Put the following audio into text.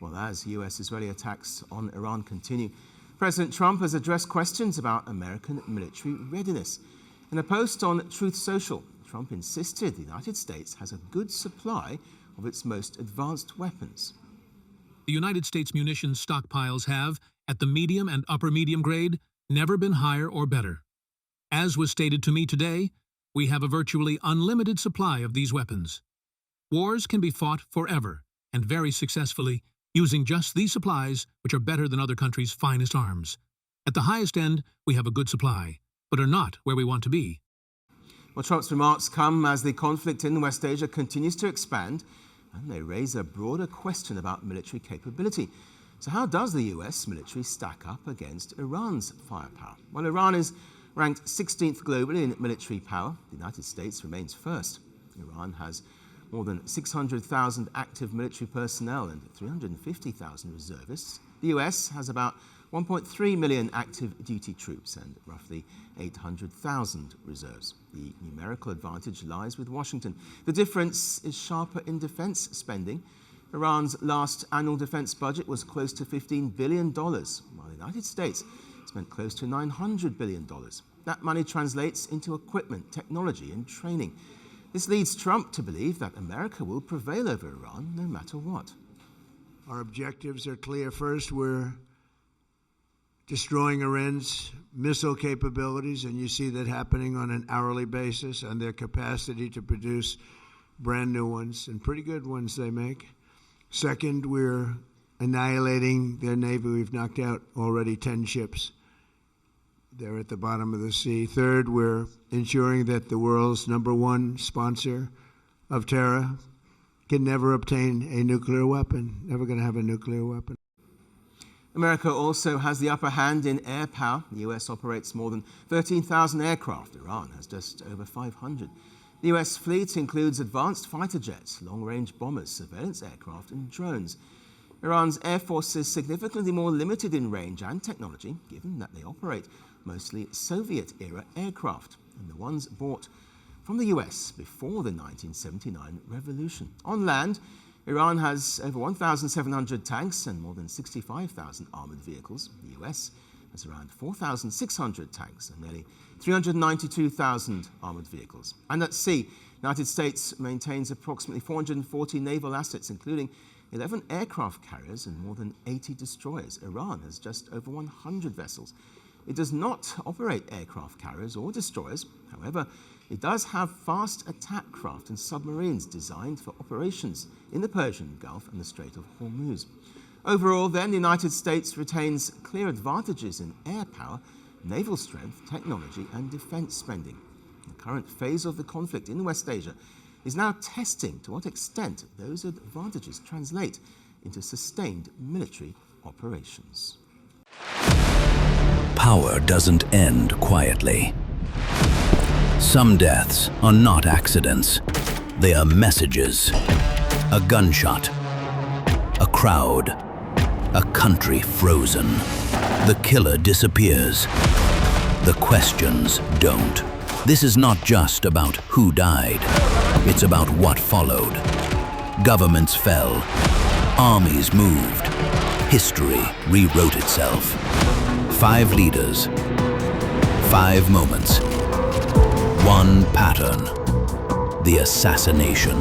Well, as US-Israeli attacks on Iran continue, President Trump has addressed questions about American military readiness. In a post on Truth Social, Trump insisted the United States has a good supply of its most advanced weapons. The United States munitions stockpiles have, at the medium and upper medium grade, never been higher or better. As was stated to me today, we have a virtually unlimited supply of these weapons. Wars can be fought forever, and very successfully, using just these supplies, which are better than other countries' finest arms. At the highest end, we have a good supply, but are not where we want to be. Well, Trump's remarks come as the conflict in West Asia continues to expand, and they raise a broader question about military capability. So how does the US military stack up against Iran's firepower? Well, Iran is ranked 16th globally in military power. The United States remains first. Iran has more than 600,000 active military personnel and 350,000 reservists. The US has about 1.3 million active duty troops and roughly 800,000 reserves. The numerical advantage lies with Washington. The difference is sharper in defense spending. Iran's last annual defense budget was close to $15 billion, while the United States spent close to $900 billion. That money translates into equipment, technology, and training. This leads Trump to believe that America will prevail over Iran no matter what. Our objectives are clear. First, we're destroying Iran's missile capabilities, and you see that happening on an hourly basis, and their capacity to produce brand new ones, and pretty good ones they make. Second, we're annihilating their navy. We've knocked out already 10 ships. They're at the bottom of the sea. Third, we're ensuring that the world's #1 sponsor of terror can never obtain a nuclear weapon, never going to have a nuclear weapon. America also has the upper hand in air power. The US operates more than 13,000 aircraft. Iran has just over 500. The US fleet includes advanced fighter jets, long-range bombers, surveillance aircraft, and drones. Iran's air force is significantly more limited in range and technology, given that they operate mostly Soviet-era aircraft, and the ones bought from the US before the 1979 revolution. On land, Iran has over 1,700 tanks and more than 65,000 armored vehicles. The US has around 4,600 tanks and nearly 392,000 armored vehicles. And at sea, the United States maintains approximately 440 naval assets, including 11 aircraft carriers and more than 80 destroyers. Iran has just over 100 vessels. It does not operate aircraft carriers or destroyers. However, it does have fast attack craft and submarines designed for operations in the Persian Gulf and the Strait of Hormuz. Overall, then, the United States retains clear advantages in air power, naval strength, technology, and defense spending. The current phase of the conflict in West Asia is now testing to what extent those advantages translate into sustained military operations. Power doesn't end quietly. Some deaths are not accidents. They are messages. A gunshot. A crowd. A country frozen. The killer disappears. The questions don't. This is not just about who died. It's about what followed. Governments fell. Armies moved. History rewrote itself. 5 leaders. 5 moments. One pattern. The assassination.